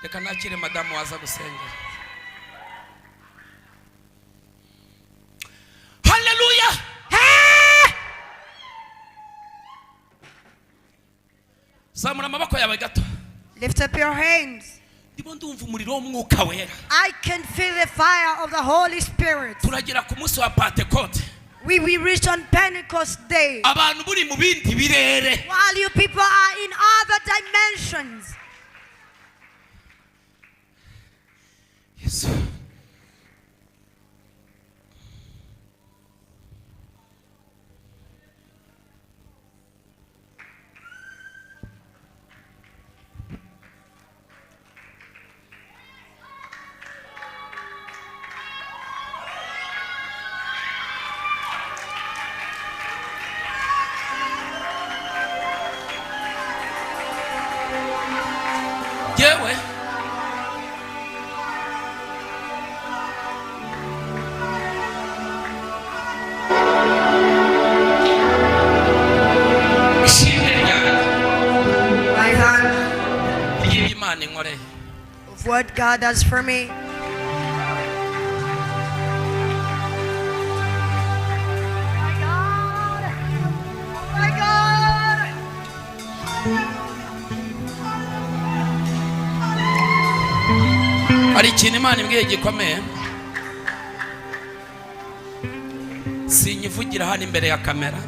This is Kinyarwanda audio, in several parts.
reka nakire madamu waza gusengera. Hallelujah. Zamura amaboko yawe gato. Lift up your hands. Ndumva umuriro w'umwuka wera. I can feel the fire of the Holy Spirit. Turagera ku munsi wa Pentecost. We reach on Pentecost Day. Abantu buri mu bindi birere. While you people are in other dimensions. Yes. Yewe of what God does for me. My God! My God! hari ikintu Imana imbwiye gikomeye, sinyivugira hano imbere ya kamera,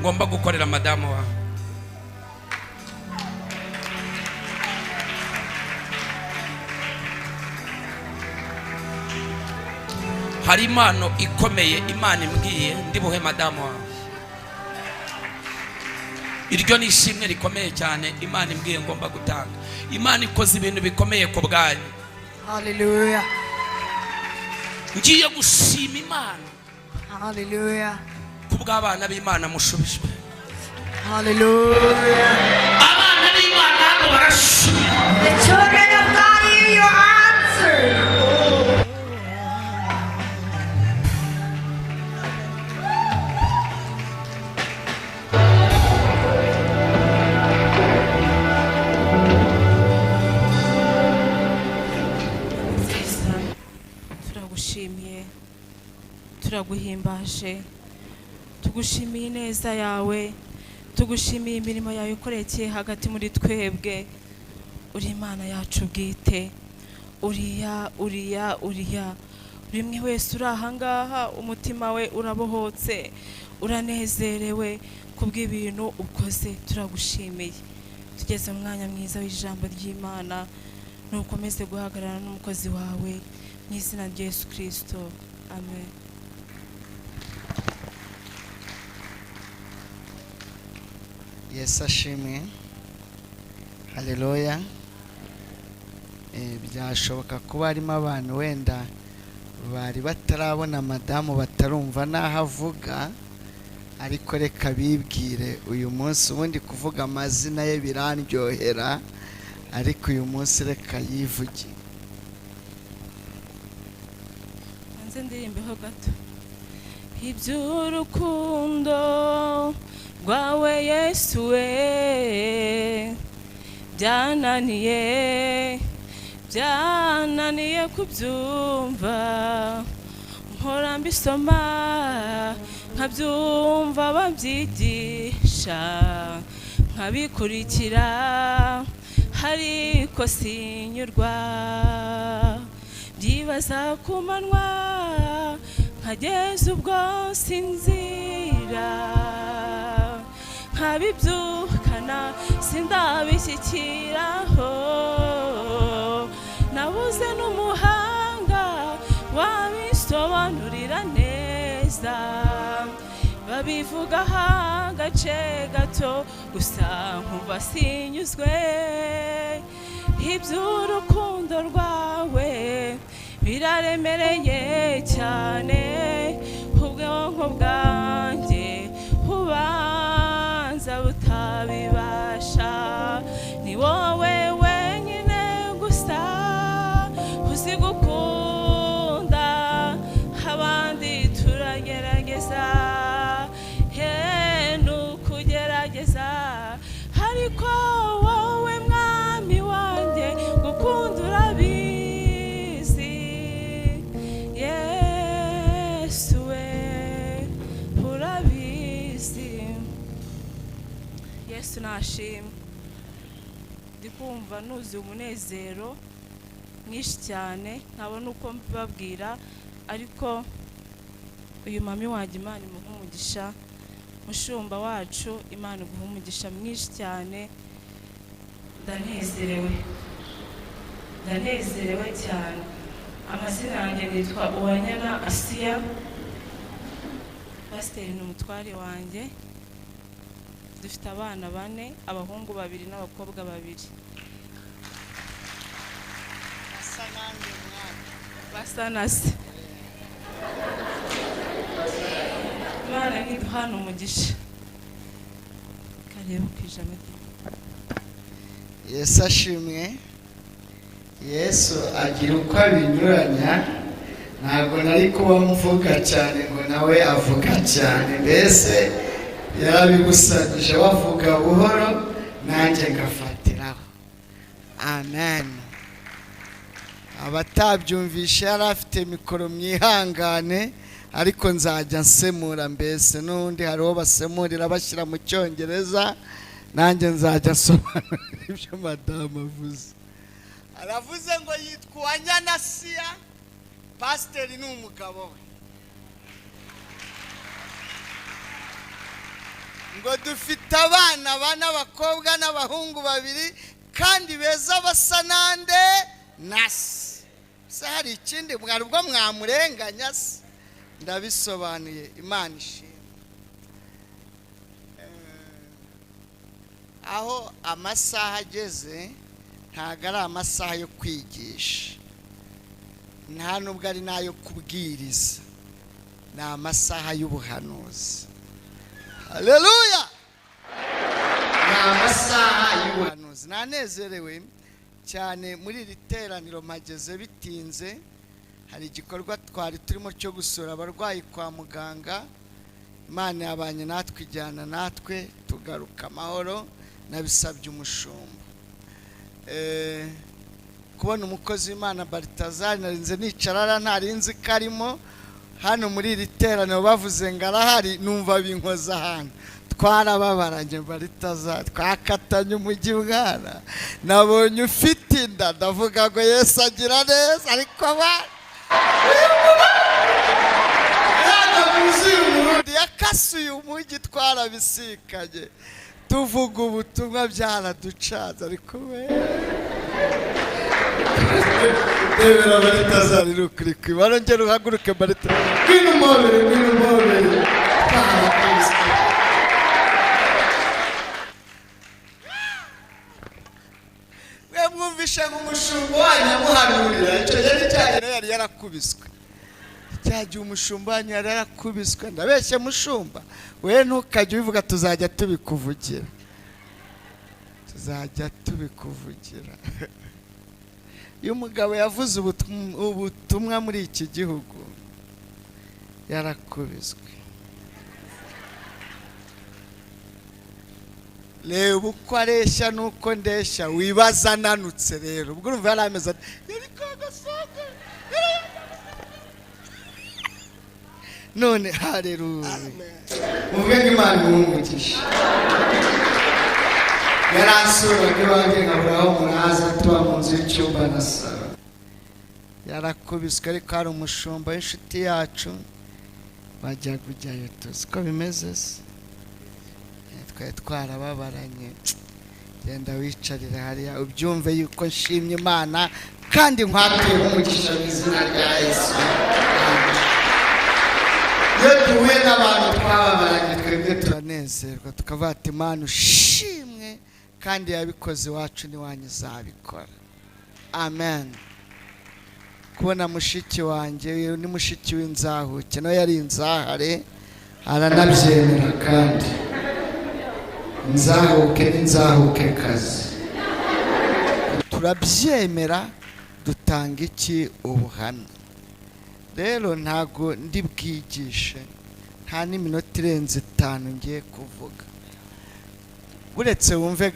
ngomba gukorera madamu wawe. Hari impano ikomeye Imana imbwiye ndibuhe madamu wawe. Iryo ni ishimwe rikomeye cyane Imana imbwiye ngomba gutanga. Imana ikoze ibintu bikomeye ku bwanyu. Hallelujah. Ngiye gushima Imana. Hallelujah. Kubw'abana b'Imana mushubijwe. Hallelujah. Abana b'Imana hano barashubijwe. The children of God hear your answer. Turaguhimbaje, tugushimiye neza yawe, tugushimiye imirimo yawe ikorekeye hagati muri twebwe. Uri Imana yacu bwite, uriya buri mwe wese uri ahangaha umutima we urabohotse, uranezerewe kubw'ibintu ukoze. Turagushimiye, tugeze mu mwanya mwiza w'ijambo ry'Imana, nukomeze guhagarara n'umukozi wawe mu izina rya Yesu Kristo, amen. Yesu ashimwe. Haleluya. Byashoboka kuba harimo abantu wenda bari batarabona madamu, batarumva n'aho avuga, ariko reka bibwire uyu munsi. Ubundi kuvuga amazina ye birandyohera, ariko uyu munsi reka yivuge. Anze ndirimbeho gato. Iby'urukundo rwawe Yesu we, byananiye kubyumva, mpora mbisoma nkabyumva babyigisha, nkabikurikira ariko sinyurwa, byibaza ku manywa nkageza ubwo sinzira, nkabibyukana sindabishyikiraho, nabuze n'umuhanga wabisobanurira neza, babivugaho agace gato gusa nkumva sinyuzwe. Iby'urukundo rwawe biraremereye cyane, ubwonko bwanjye ubanza butabibasha. Ni wowe wenyine gusa uzi gukunda, abandi turagerageza nukugerageza, ariko wowe mwami wanjye ashimwe. Ndi kumva nuzuye umunezero mwinshi cyane, ntabona uko mbibabwira, ariko uyu mami wanjye Imana imuha umugisha, mushumba wacu Imana iguha umugisha mwinshi cyane. Ndanezerewe cyane. Amazina yanjye nitwa Uwanyana Asiya, pasiteri ni umutware wanjye. Dufite abana 4, abahungu 2 n'abakobwa 2. Basa na se. Imana niduhana umugisha. Kareba kwijana. Yesu ashimwe. Yesu agira uko abinyuranya, ntabwo nari kuba mvuga cyane ngo nawe avuga cyane, mbese yarabigusanyije wavuga buhoro nanjye ngafatiraho. Amen. Abatabyumvisha yari afite mikoro mwihangane, ariko nzajya nsemura, mbese n'undi hariho basemurira bashyira mu cyongereza, nanjye nzajya asobanura ibyo madamu avuze. Aravuze ngo yitwa Uwanyana Asiya, pasiteri ni umugabo we. Ngo dufite abana 4, abakobwa n'abahungu 2, kandi beza basa nande nasi. Se hari ikindi mwari ubwo mwamurenganya se? Ndabisobanuye. Imana ishimwe. Aho amasaha ageze ntago ari amasaha yo kwigisha, nta nubwo ari nayo kubwiriza, ni amasaha y'ubuhanuzi. Haleluya! Ni amasaha y'ubuhanuzi. Nanezerewe cyane muri iri teraniro, mageze bitinze. Hari igikorwa twari turimo cyo gusura abarwayi kwa muganga. Imana yabanye natwe, ijyana natwe tugaruka amahoro. Nabisabye umushumba. Kubona umukozi w'Imana Baritazari, narinze nicarara ntarinzi karimo hano muri iri teraniro, bavuze ngo arahari, numva binkoza hano. Twarababaranye Baritazari, twakatanye umujyi mwana. Nabonye ufite inda, ndavuga ngo Yesu agira neza, ariko yakasuye umujyi, twarabisikanye tuvuga ubutumwa, byaraducanze, ariko rebera Baritazari rukuri kwibara, ngera uhaguruke Baritazari, ngwino umobere. We mwumvishe nk'umushumba wanyu amuhanurira, icyo yari cyane yari yarakubiswe. Cyagiye umushumba wanyu yari yarakubiswe. Ndabeshye mushumba, we ntukajye ubivuga, tuzajya tubikuvugira. Iyo umugabo yavuze ubutumwa muri iki gihugu, yarakubiswe. Reba uko areshya nuko ndeshya, wibaza ananutse rero. Ubwo urumva yari ameze ati yari kagasoga. None haleluya. Muvuge ngo Imana imuhe Yaransuraga iwanjye nkaburaho muraza, tuba mu nzu y'icyumba na salo. Yarakubiswe, ariko hari umushumba w'inshuti yacu bajya kujyayo, tuzi ko bimeze se. Twari twarababaranye. Genda wicarira hariya ubyumve yuko nshimye Imana, kandi nkwatuye umugisha mu izina rya Yesu. Iyo duhuye n'abantu twababaranye, twebwe turanezerwa, tukavuga ati Imana ushimwe, kandi yabikoze iwacu n'iwanyu izabikora. Amen. Kubona mushiki wanjye, ni mushiki w'inzahuke, nawe yari inzahare, aranabyemera, kandi inzahuke n'inzahuke kazi turabyemera, dutanga iki? Ubuhamya. Rero ntago ndi bwigishe, nta n'iminota irenze 5 ngiye kuvuga. Buretse wumve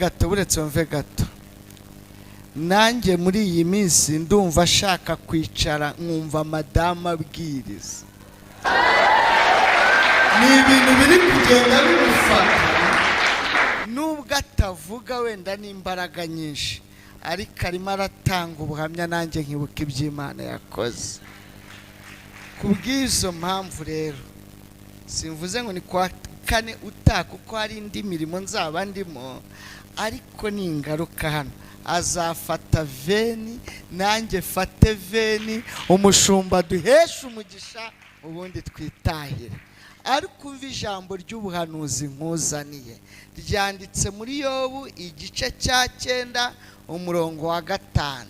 gato. Nanjye muri iyi minsi ndumva ashaka kwicara nkumva madamu abwiriza. Ni ibintu biri kugenda bimufata, nubwo atavuga wenda n'imbaraga nyinshi, ariko arimo aratanga ubuhamya nanjye nkibuka iby'Imana yakoze. Kubw'izo mpamvu rero simvuze ngo ni kwa kane utaha kuko hari indi mirimo nzaba ndimo, ariko ni ingaruka hano. Azafata veni nanjye fate veni, umushumba duhesha umugisha ubundi twitahire. Ariko umva ijambo ry'ubuhanuzi nkuzaniye ryanditse muri Yobu igice cya 9 umurongo wa 5.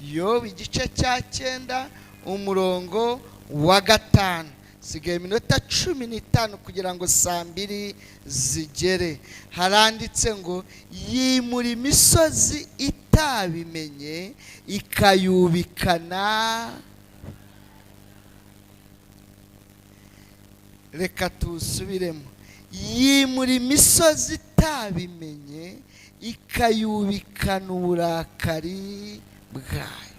Yobu igice cya 9 umurongo wa 5. Sigaye iminota 15 kugira ngo saa 2 zigere. Haranditse ngo yimura imisozi itabimenye ikayubikana. Reka tusubiremo. Yimura imisozi itabimenye ikayubikana uburakari bwayo.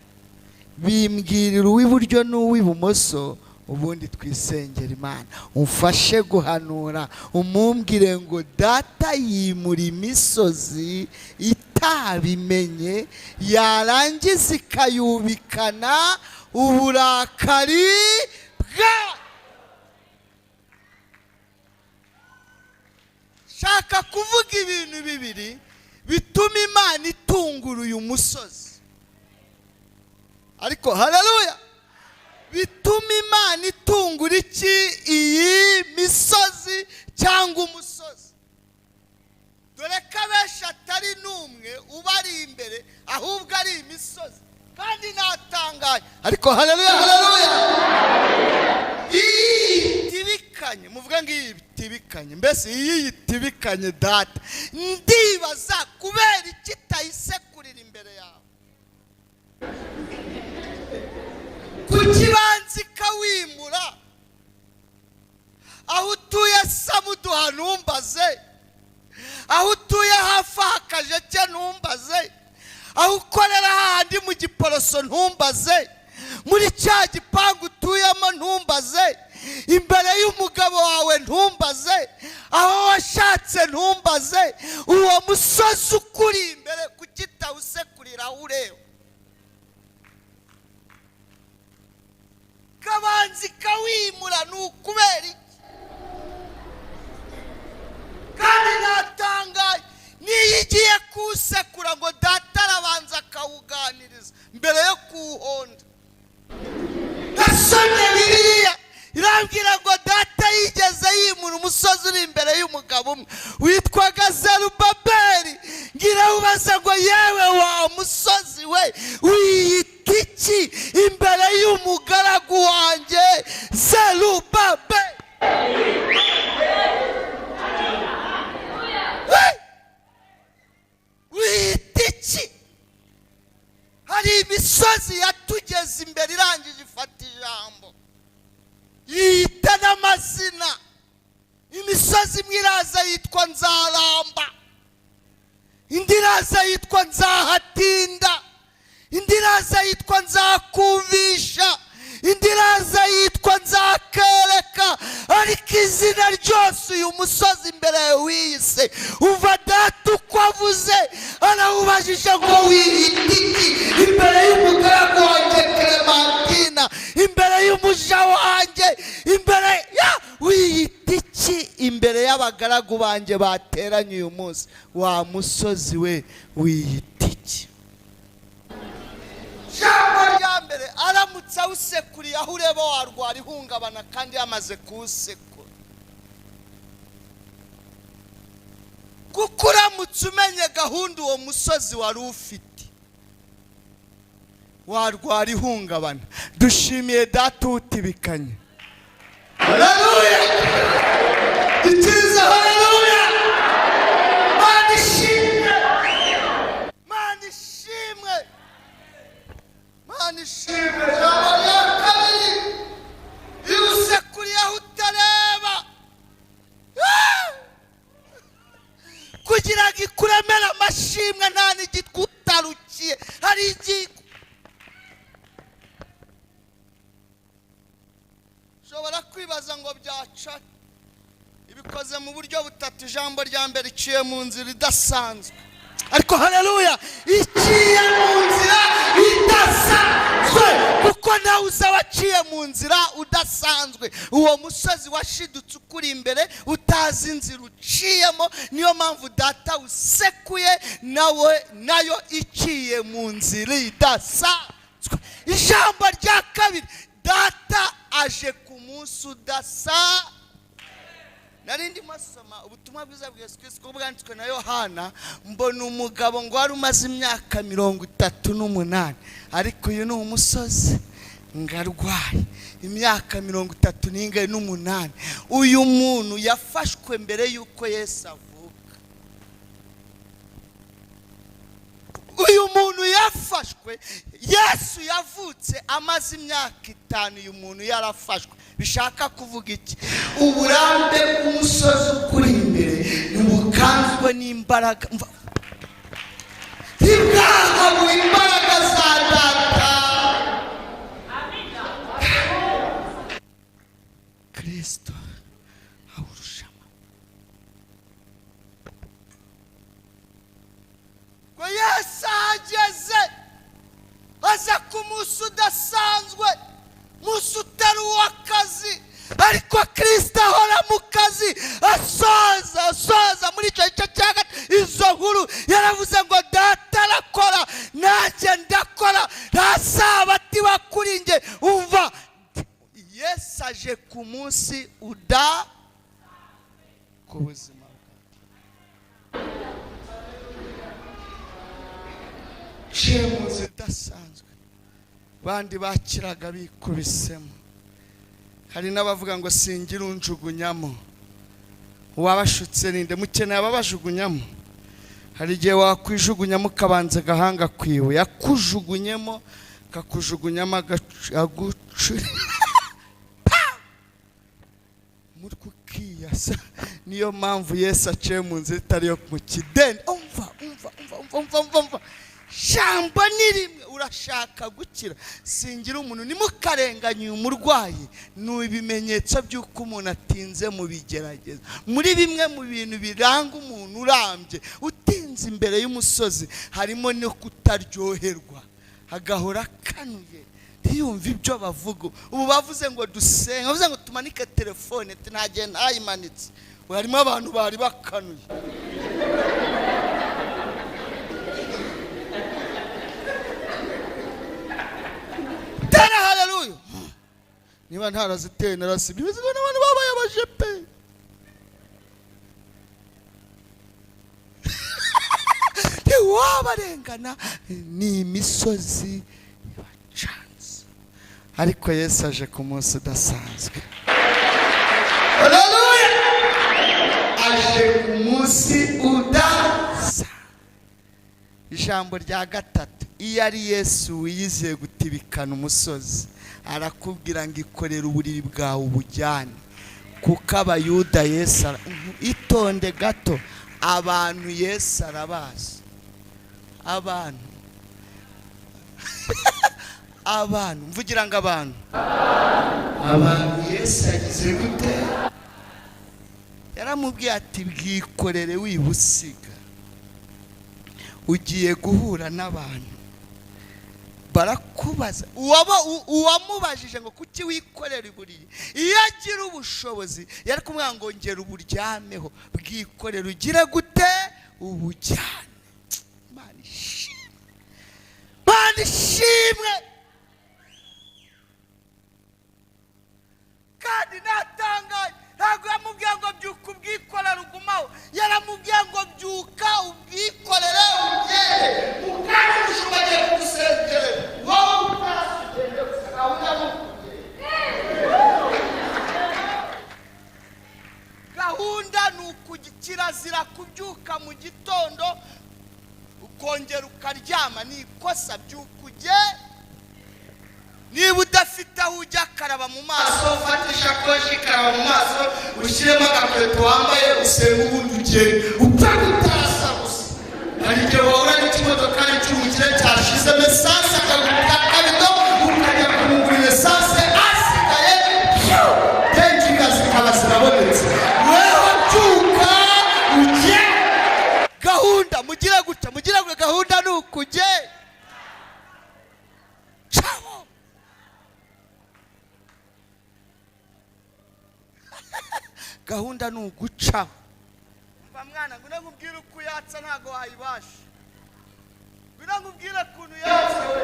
Bimbwirira uw'iburyo n'uw'ibumoso, ubundi twisengera Imana. Umfashe guhanura, umumbwire ngo data yimura imisozi itabimenye, yarangiza ikayubikana uburakari bwayo. Shaka kuvuga ibintu bibiri bituma Imana itungura uyu musozi. Ariko haleluya, bituma Imana itungura iki iyi misozi cyangwa umusozi. Dore ko abenshi atari n'umwe ubari imbere, ahubwo ari imisozi, kandi natangaye. Ariko haleluya, haleluya. Tibikanye, muvuga ngo tibikanye. Mbese iyi tibikanye data, ndibaza kubera iki itayisekurira imbere yawe. Kukibanza ikawimura. Aho utuye Samuduha ntumbaze, aho utuye hafi Akajeke ntumbaze, aho ukorera handi mu Giporoso ntumbaze, muri cya gipangu utuyemo ntumbaze, imbere y'umugabo wawe ntumbaze, aho washatse ntumbaze. Uwo musozi ukuri imbere kukitawusekurira ureba. Kabanzi kawimura n'ukubera iki? Kandi natangaye niyo igiye kusekura ngo data arabanza akawuganiriza mbere yo kuwuhonda. Nasomye Bibiliya irambwira ngo data yigeze yimura umusozi uri imbere y'umugabo umwe witwaga Zerubabeli. Ngira ubaza ngo yewe wa musozi we wiyita iki imbere y'umugaragu wanjye Zerubabeli? Wiyita iki? Hari imisozi yatugeze imbere irangije ifata ijambo, yita n'amazina. Imisozi imwe iraza yitwa Nzaramba, indi iraza yitwa Nzahatinda, indi iraza yitwa Nzakumvisha, indi iraza yitwa Nzakereka. Ariko izina ryose uyu musozi imbere wiyise, uva data uko avuze, arawubajije ngo wiyita iki imbere y'umugaragu wanjye Clementina, imbere y'umuja wanjye, imbere ya wiyita iki imbere y'abagaragu banjye bateranye uyu munsi? Wa musozi we wiyita iki? Jambo rya mbere, aramutse awusekuriye aho ureba warwara ihungabana kandi yamaze kuwusekura. Kuko uramutse umenye gahunda uwo musozi wari ufite, warwara ihungabana. Dushimiye data utibikanye. Haleluya, itiza haleluya. Mana ishimwe, Mana ishimwe, Mana ishimwe. Jambo rya kabiri, iwusekuriye aho utareba kugira ngo ikuremere amashimwe nta n'igitwa utarukiye. Hari igiko ushobora kwibaza ngo byaca, ibikoze mu buryo butatu. gatatu ijambo rya mbere iciye mu nzira idasanzwe, ariko haleluya, iciye mu nzira idasanzwe, kuko nawe uza waciye mu nzira udasanzwe. Uwo musozi washidutse ukuri imbere utazi inzira uciyemo, niyo mpamvu data usekuye nayo iciye mu nzira idasanzwe. Ijambo rya kabiri, data aje ku munsi udasanzwe. Narindi masoma ubutumwa bwiza bwa Yesu Kristo bwanditswe na Yohana, mbona umugabo ngo wari umaze imyaka 38, ariko uyu ni umusozi ngarwaye imyaka 38. Uyu muntu yafashwe mbere yuko Yesu avuka. Uyu muntu yafashwe, Yesu yavutse amaze imyaka 5, uyu muntu yarafashwe. Bishaka kuvuga iki? Uburambe bw'umusozi ukuri imbere ntibukanzwe n'imbaraga, ntibwahabwe imbaraga za data Kristo awurushama. Ko Yesu ageze aza ku munsi udasanzwe, munsi utari uw'akazi, ariko Kristo ahora mu kazi, asoza muri icyo gice cya gatatu. Izo nkuru yaravuze ngo data arakora nanjye ndakora, nta sabati bakuri nge. Umva, Yesu aje ku munsi ku buzima ciye mu nzira idasanzwe. Bandi bakiraga bikubisemo. Hari n'abavuga ngo singira unjugunyamo. Wabashutse ninde? Mukeneye ababajugunyamo. Hari igihe wakwijugunyamo kabanze gahanga kwiwe, yakujugunyemo kakujugunyamo agucuri muriko kiyasa. Niyo mpamvu Yesu aciye mu nzira itari yo mu kideni. Umva, jambo ni rimwe, urashaka gukira, singira umuntu, nimukarenganya uyu murwayi. Ni ibimenyetso by'uko umuntu atinze mu bigerageza. Muri bimwe mu bintu biranga umuntu urambye utinze imbere y'umusozi, harimo no kutaryoherwa, agahora kanuye, ntiyumve ibyo bavuga. Ubu bavuze ngo dusenga, bavuze ngo tumanike telefone, ntagiye ntayimanitse. Harimo abantu bari bakanuye. Haleluya. Niba ntaraziteye narasibye, bizigwa n'abantu babaye abajepe. Ntiwabarengana, ni imisozi ibacanze, ariko Yesu aje ku munsi udasanzwe. Haleluya. Aje ku munsi udasanzwe. Ijambo rya gatatu, iyo ari Yesu wiyizeye gutibikana umusozi, arakubwira ngo ikorera uburiri bwawe ubujyane. Kuko abayuda Yesu itonde gato, abantu Yesu arabazi. Abantu mvugira ngo abantu Yesu yagize gute? Yaramubwiye ati bwikorere wibusiga, ugiye guhura n'abantu barakubaza. Uwamubajije ngo kuki wikorera iburiri, iyo agira ubushobozi yari kumubwira ngo ngera uburyameho, bwikorere ugire gute? Ubujyane. Mana ishimwe. Kandi natangaye, ntabwo yamubwiye ngo byuka ubwikorere ugumaho, yaramubwiye ngo byuka ubwikorere ugende. Ukandi ushoboye gusengera wowe utasengera gahunda ni kirazira kubyuka mu gitondo ukongera ukaryama, ni ikosa. Byuka ujye, niba udafite aho ujya karaba mu maso, ufate ishakoshi karaba mu maso, ushyiremo agakweto wambaye, usenga ubundi ugende. Upfa gutarasa gusa. Hari igihe wahura n'ikimodokari cy'umukire cyashizemo esanse, akaguta kabido, ukajya kumugurira esanse, asigaye denjiga zikaba zirabonetse. Wewe byuka caho. Gahunda ni ugucaho. Mva mwana ngo nakubwire uko yatsa ntago wayibasha. Nakubwire ukuntu yatsa we.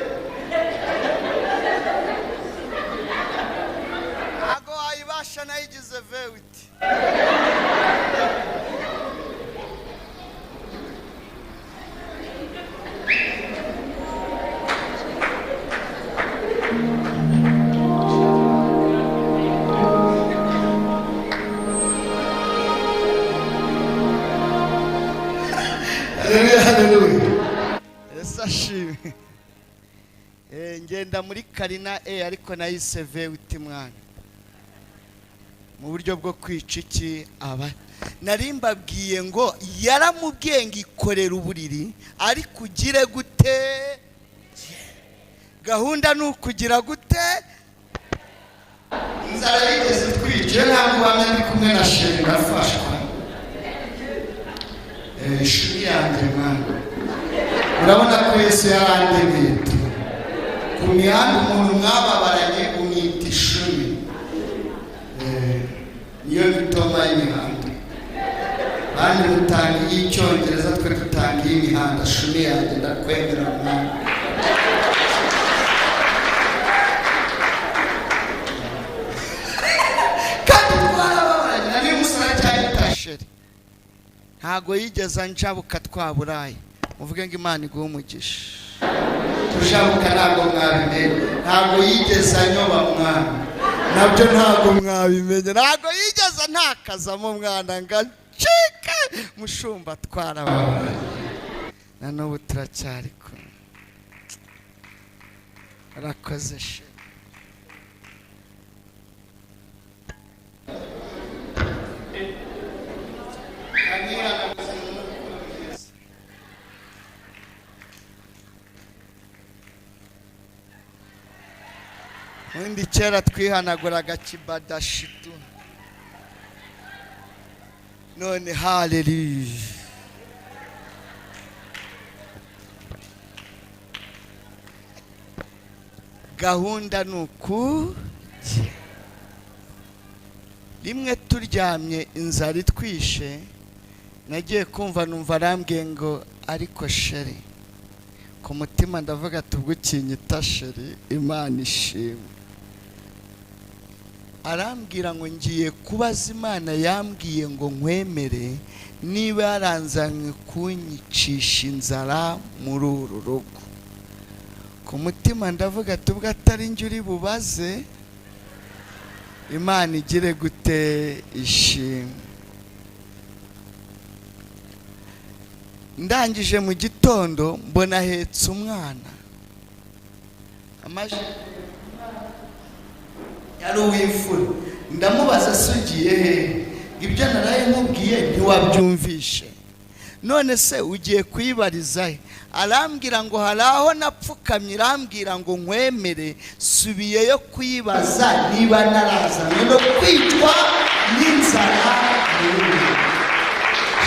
Ntago wayibasha nayigize vewiti. Haleluya. Esashime. Ngenda muri Karina ariko nayise vewiti mwana. Mu buryo bwo kwica iki aba. Narimbabwiye ngo yaramubwiye ngo ikorera uburiri ari kugire gute? Gahunda ni ukugira gute? Inzara yigeze twice ntabwo bamwe ndi kumwe na sheri nafashwa. Ishuri yanjye mwana. Urabona ko Yesu yarandemeye. Ku mihanda umuntu mwababaranye umwita ishuri. Niyo bitoma y'imihanda. Bandi mutangiye icyongereza twe tutangiye imihanda. Shuri yanjye ndakwemera mwana. Kandi twarababaranye nari musara cyane tasheri. Ntago yigeza njabuka twaburaye. Muvuge ngo Imana iguhe umugisha. Tujabuka ntago mwabimenye. Ntago yigeza nyoba mwana. Nabyo ntago mwabimenye. Ntago yigeza ntakazamo mwana ngacike mushumba twarababaranye. Na n'ubu turacyari kumwe. Arakoze she. Undi kera twihanaguraga kibadashitu. None haleluya. Gahunda nuku rimwe turyamye inzara itwishe. Nagiye kumva numva arambwiye ngo ariko sheri. Ku mutima ndavuga tubwo kinyita sheri Imana ishimwe. Arambwira ngo ngiye kubaza Imana yambwiye ngo nkwemere niba yaranzanywe kunyicisha inzara muri uru rugo. Ku mutima ndavuga tubwo atari njye uri bubaze Imana igire gute ishimwe. Ndangije mu gitondo mbona ahetse umwana. Amaje yari uw'imfura. Ndamubaza sugiye he? Ibyo naraye nkubwiye ntiwabyumvishe. None se ugiye kuyibariza he? Arambwira ngo haraho napfukamye. Arambwira ngo nkwemere subiyeyo kuyibaza niba narazanywe no kwicwa n'inzara.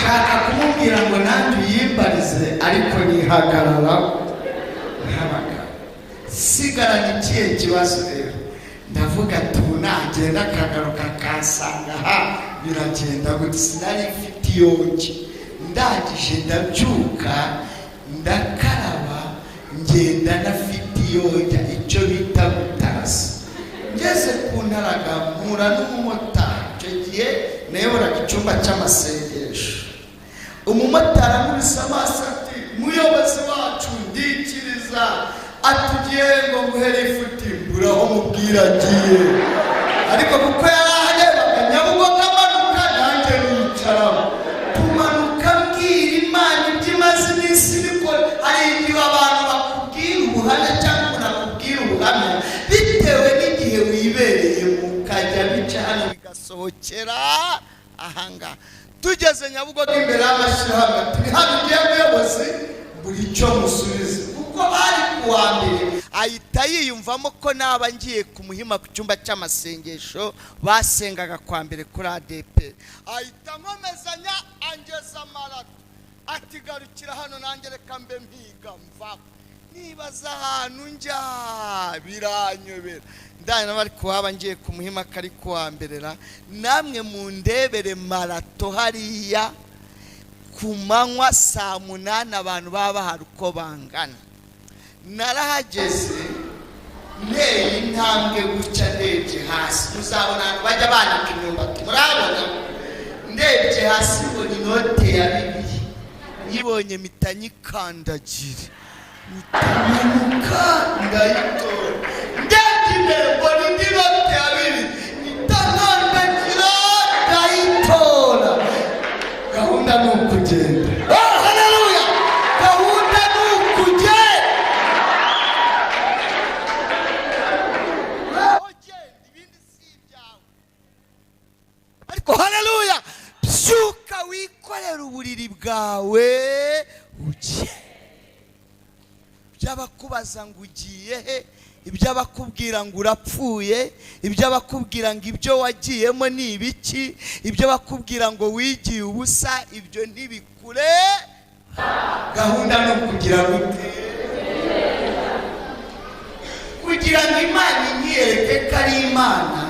Shaka kumubwira ngo nanjye uyimbarize ariko nihagarara nk'abagabo. Sigaranye ikihe kibazo rero? Ndavuga tunagenda akagaruka kansanga biragenda gute? Sinari mfite iyonge. Ndangije ndabyuka ndakaraba ngenda nafite iyonge icyo bita gutasa. Ngeze ku ntaraga mpura n'umumotari. Icyo gihe nayoboraga icyumba cy'amasengesho. Umumotari amurisa amaso ati muyobozi wacu ndikiriza atugiye ngo nguhere ifuti. Mburaho mubwira agiye. Ariko kuko yaraharebaga Nyabugogo amanuka nanjye nicaramo. Tumanuka mbwira Imana iby'imaze iminsi bikora. Hari igihe abantu bakubwira ubuhamya cyangwa umuntu akubwira ubuhamya bitewe n'igihe wibereye mukajya bica hano bigasohokera ahangaha. Tugeze Nyabugogo imbere y'amashyirahamwe turi hano ugiye muyobozi buri icyo musubize. Kuko bari kuwa mbere ahita yiyumvamo ko naba ngiye kumuhima ku cyumba cy'amasengesho basengaga kwa mbere kuri ADP. Ahita nkomezanya angeza marato. ati garukira hano nanjye reka mbe mpiga mva nibaza ahantu njya biranyobera ndani nabari kuhaba ngiye ku Muhima kari kuwamberera namwe mu ndebere marato hariya ku manywa saa 8 abantu baba hari uko bangana narahageze nteye intambwe guca ndebye hasi muzabona abantu bajya banika imyumbati murabona ndebye hasi ngo ni note ya 2 nibonye mitanyikandagira mitanyikandayitora ndebye imbere ngo ni note ya 2 mitanyikandagira ndayitora gahunda ni ukugenda haleluya gahunda ni ukugenda ibindi si ibyawe ariko haleluya byuka wikorera uburiri bwawe ugiye ibyabakubaza ngo ugiye he ibyabakubwira ngo urapfuye ibyabakubwira ngo ibyo wagiyemo ni ibiki ibyo bakubwira ngo wigiye ubusa ibyo ntibikure gahunda no kugira gute kugira ngo Imana inyereke ko ari Imana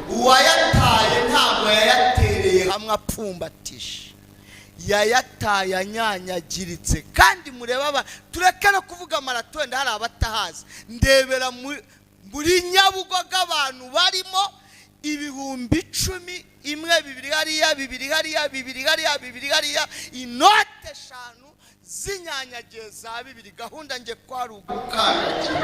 uwayataye ntabwo yayatereye hamwe apfumbatije yayataye anyanyagiritse kandi mureba tureke no kuvuga marato ndahari abatahazi ndebera muri Nyabugogo abantu barimo 10,000 imwe 2 hariya 2 hariya 2 hariya 2 hariya inote 5 zinyanyagiye za 2 gahunda nge kwari ugukandagira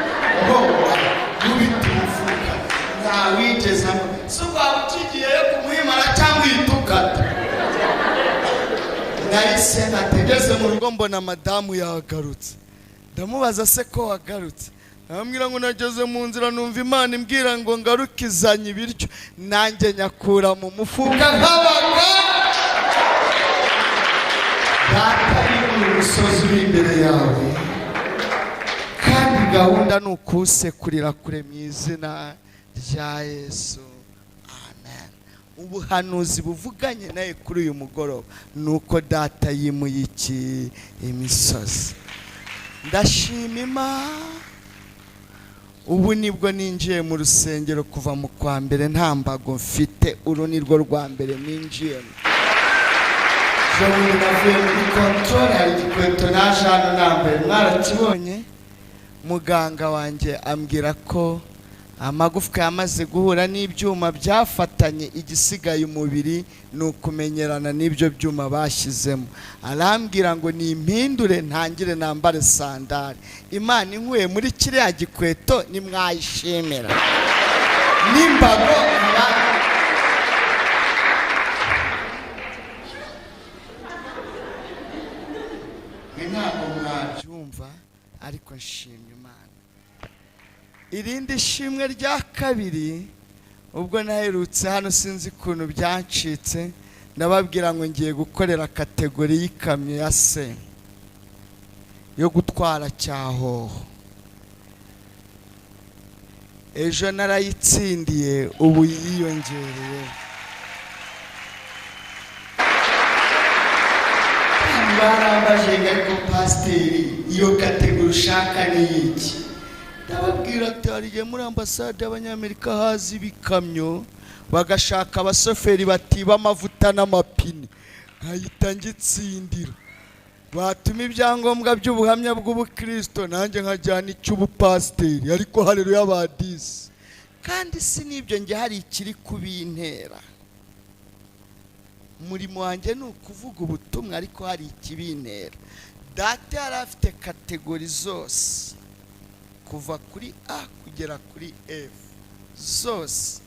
ubitufuka ntawigezamo suba ukigiye ku Muhima cyangwa itukata nahise nategeze mu rugo mbona madamu yagarutse ndamubaza se ko wagarutse ambwira ngo nageze mu nzira numva Imana imbwira ngo ngarukizanye ibiryo nanjye nyakura mu mufuka nkabaga datari umusozi uri imbere yawe kandi gahunda ni ukusekurira kure mu izina rya Yesu ubuhanuzi buvuganye naye kuri uyu mugoroba nuko data yimuye iki imisozi ndashima Imana ubu nibwo ninjiye mu rusengero kuva mu kwa mbere nta mbago mfite uru nirwo rwa mbere ninjiyemo Jaburi navuye muri control hari igikweto naje hano nambaye mwarakibonye muganga wanjye ambwira ko amagufwa yamaze guhura n'ibyuma byafatanye igisigaye umubiri nukumenyerana n'ibyo byuma bashyizemo arambwira ngo nimpindure ntangire nambare sandari Imana inkuye muri kiriya gikweto nimwayishimira nimbago ntabwo mwabyumva ariko nshimye Imana irindi shimwe rya kabiri ubwo naherutse hano sinzi ukuntu byancitse ndababwira ngo ngiye gukorera kategori y'ikamyo ya se yo gutwara Cyahoho ejo narayitsindiye ubu yiyongereye barambaje ngo pasiteri iyo kategori ushaka ni iki ndababwira ati hariye muri ambasade y'Abanyamerika hazi ibikamyo bagashaka abasoferi batiba amavuta n'amapine nkahita ngitsindira batuma ibyangombwa by'ubuhamya bw'ubukristo nanjye nkajyana icy'ubupasiteri ariko haleluya badisi kandi si nibyo nge hari ikiri kubintera umurimo wanjye ni ukuvuga ubutumwa ariko hari ikibintera data yari afite kategori zose kuva kuri A kugera kuri F zose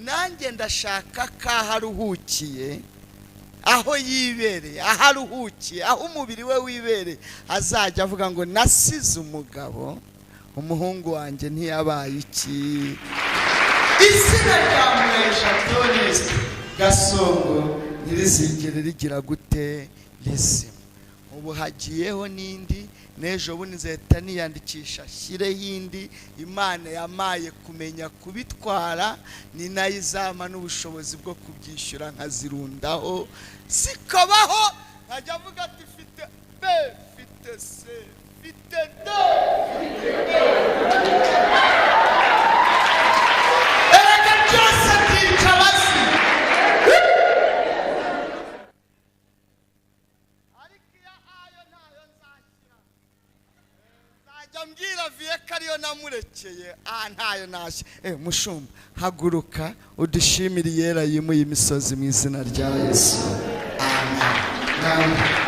nanjye ndashaka ko aharuhukiye aho yibereye aharuhukiye aho umubiri we wibereye azajya avuga ngo nasize umugabo umuhungu wanjye ntiyabaye iki izina rya Prophet Ernest Gasongo ntirizigere rigira gute rizima ubu hagiyeho n'indi n'ejo bundi nzahita niyandikisha shyireho indi Imana yamaye kumenya kubitwara ni nayo izama n'ubushobozi bwo kubyishyura nkazirundaho sikabaho nkajya avuga ati byose mfite erega byose byica basi ariko iyo ayo ntayo nzashyira nzajya mbwira viye ko ariyo namurekeye ntayo nashya mushumba haguruka udushimire yera yimuye imisozi mu izina rya Yesu amen.